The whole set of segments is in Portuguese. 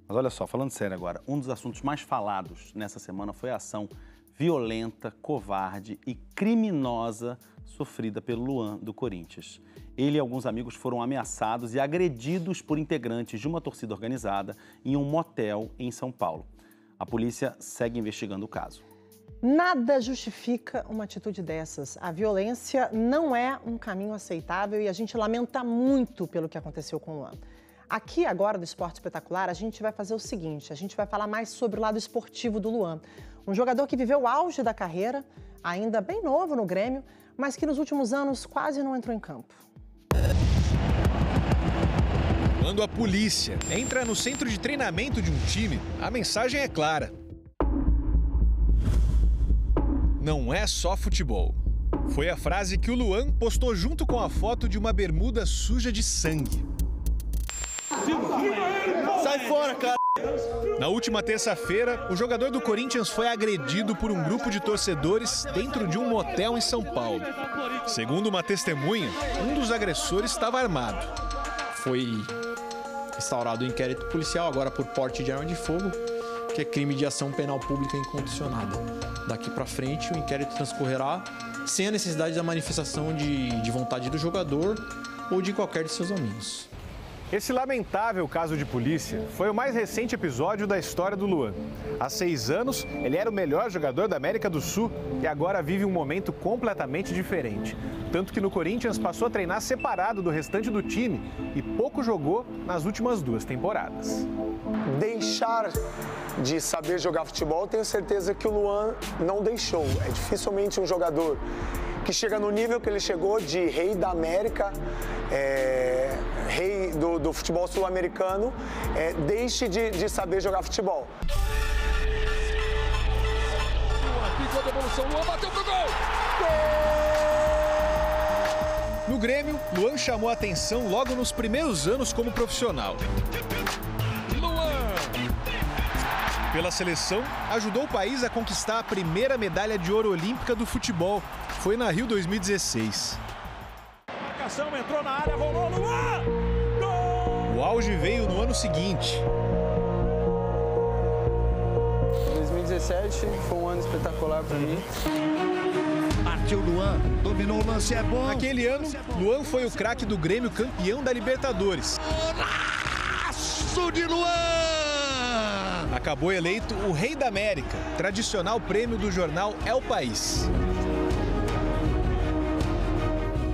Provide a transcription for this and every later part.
Mas olha só, falando sério agora, um dos assuntos mais falados nessa semana foi a ação violenta, covarde e criminosa sofrida pelo Luan, do Corinthians. Ele e alguns amigos foram ameaçados e agredidos por integrantes de uma torcida organizada em um motel em São Paulo. A polícia segue investigando o caso. Nada justifica uma atitude dessas. A violência não é um caminho aceitável e a gente lamenta muito pelo que aconteceu com o Luan. Aqui agora do Esporte Espetacular, a gente vai fazer o seguinte, a gente vai falar mais sobre o lado esportivo do Luan. Um jogador que viveu o auge da carreira, ainda bem novo no Grêmio, mas que nos últimos anos quase não entrou em campo. Quando a polícia entra no centro de treinamento de um time, a mensagem é clara. Não é só futebol. Foi a frase que o Luan postou junto com a foto de uma bermuda suja de sangue. Sai fora, cara! Na última terça-feira, o jogador do Corinthians foi agredido por um grupo de torcedores dentro de um motel em São Paulo. Segundo uma testemunha, um dos agressores estava armado. Foi instaurado um inquérito policial agora por porte de arma de fogo, que é crime de ação penal pública incondicionada. Daqui para frente, o inquérito transcorrerá sem a necessidade da manifestação de vontade do jogador ou de qualquer de seus amigos. Esse lamentável caso de polícia foi o mais recente episódio da história do Luan. Há 6 anos, ele era o melhor jogador da América do Sul e agora vive um momento completamente diferente. Tanto que no Corinthians passou a treinar separado do restante do time e pouco jogou nas últimas 2 temporadas. Deixar de saber jogar futebol, tenho certeza que o Luan não deixou. É dificilmente um jogador que chega no nível que ele chegou de rei da América, rei do futebol sul-americano, deixe de saber jogar futebol. Picou a devolução, Luan bateu pro gol! No Grêmio, Luan chamou a atenção logo nos primeiros anos como profissional. Pela seleção, ajudou o país a conquistar a primeira medalha de ouro olímpica do futebol. Foi na Rio 2016. A marcação entrou na área, rolou Luan! Gol! O auge veio no ano seguinte. 2017 foi um ano espetacular para mim. Partiu Luan, dominou o lance, é bom. Naquele ano, Luan foi o craque do Grêmio campeão da Libertadores. Golaço de Luan! Acabou eleito o Rei da América, tradicional prêmio do jornal El País.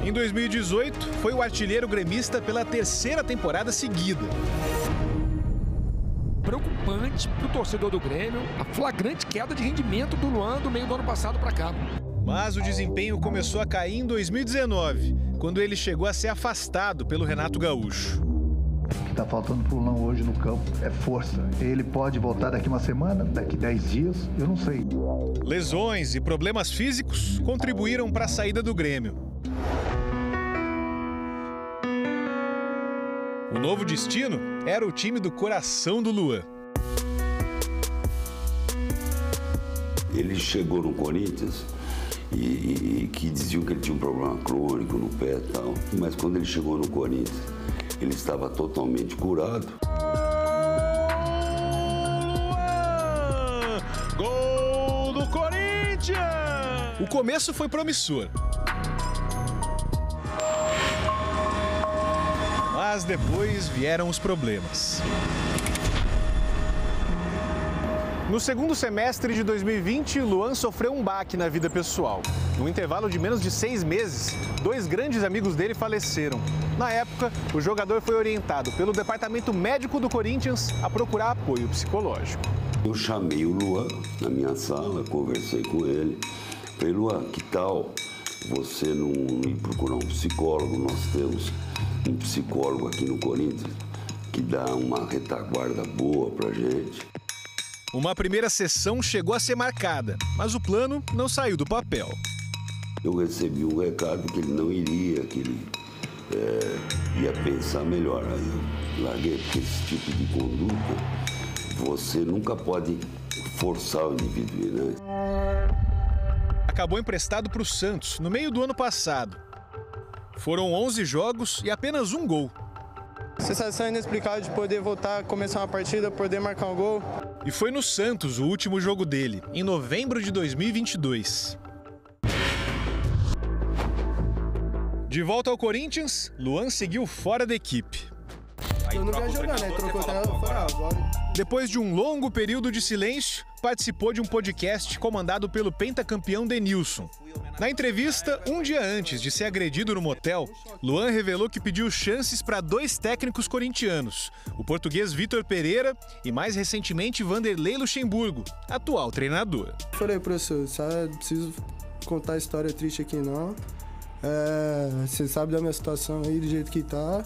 Em 2018, foi o artilheiro gremista pela 3ª temporada seguida. Preocupante para o torcedor do Grêmio a flagrante queda de rendimento do Luan do meio do ano passado para cá. Mas o desempenho começou a cair em 2019, quando ele chegou a ser afastado pelo Renato Gaúcho. O que está faltando para o Luan hoje no campo é força. Ele pode voltar daqui uma semana, daqui 10 dias, eu não sei. Lesões e problemas físicos contribuíram para a saída do Grêmio. O novo destino era o time do coração do Luan. Ele chegou no Corinthians e que diziam que ele tinha um problema crônico no pé e tal. Mas quando ele chegou no Corinthians, ele estava totalmente curado. Gol do Corinthians! O começo foi promissor. Mas depois vieram os problemas. No segundo semestre de 2020, Luan sofreu um baque na vida pessoal. No intervalo de menos de 6 meses, 2 grandes amigos dele faleceram. Na época, o jogador foi orientado pelo departamento médico do Corinthians a procurar apoio psicológico. Eu chamei o Luan na minha sala, conversei com ele. Falei, Luan, que tal você não ir procurar um psicólogo? Nós temos um psicólogo aqui no Corinthians que dá uma retaguarda boa pra gente. Uma primeira sessão chegou a ser marcada, mas o plano não saiu do papel. Eu recebi um recado que ele não iria, que ele ia pensar melhor. Aí eu larguei, porque esse tipo de conduta, você nunca pode forçar o indivíduo, né? Acabou emprestado para o Santos no meio do ano passado. Foram 11 jogos e apenas um gol. Sensação inexplicável de poder voltar a começar uma partida, poder marcar um gol. E foi no Santos o último jogo dele, em novembro de 2022. De volta ao Corinthians, Luan seguiu fora da equipe. Eu não ia jogar, né? Trocou o treinador, agora. Depois de um longo período de silêncio, participou de um podcast comandado pelo pentacampeão Denilson. Na entrevista, um dia antes de ser agredido no motel, Luan revelou que pediu chances para 2 técnicos corintianos, o português Vitor Pereira e, mais recentemente, Vanderlei Luxemburgo, atual treinador. Falei, professor, sabe, não preciso contar a história triste aqui, não. Você sabe da minha situação aí, do jeito que tá.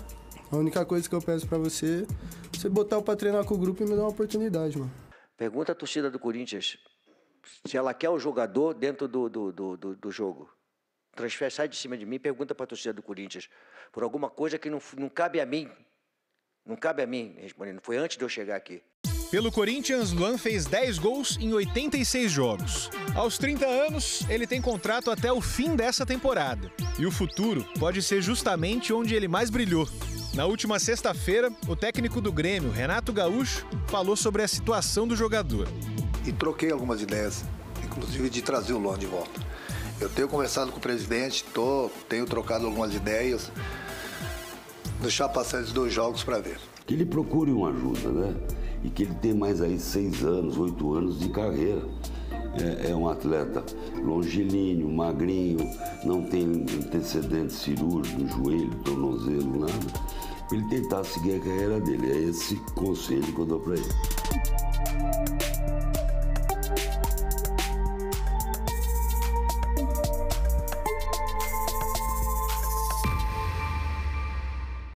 A única coisa que eu peço pra você é você botar eu pra treinar com o grupo e me dar uma oportunidade, mano. Pergunta à torcida do Corinthians se ela quer o jogador dentro do jogo. Transfere, sai de cima de mim e pergunta pra torcida do Corinthians por alguma coisa que não cabe a mim. Não cabe a mim respondendo. Foi antes de eu chegar aqui. Pelo Corinthians, Luan fez 10 gols em 86 jogos. Aos 30 anos, ele tem contrato até o fim dessa temporada. E o futuro pode ser justamente onde ele mais brilhou. Na última sexta-feira, o técnico do Grêmio, Renato Gaúcho, falou sobre a situação do jogador. E troquei algumas ideias, inclusive de trazer o Luan de volta. Eu tenho conversado com o presidente, tenho trocado algumas ideias. Deixar passar esses 2 jogos para ver. Que ele procure uma ajuda, né? E que ele tem mais aí 6 anos, 8 anos de carreira. É um atleta longilíneo, magrinho, não tem antecedentes cirúrgicos, joelho, tornozelo, nada. Ele tentar seguir a carreira dele. É esse conselho que eu dou para ele.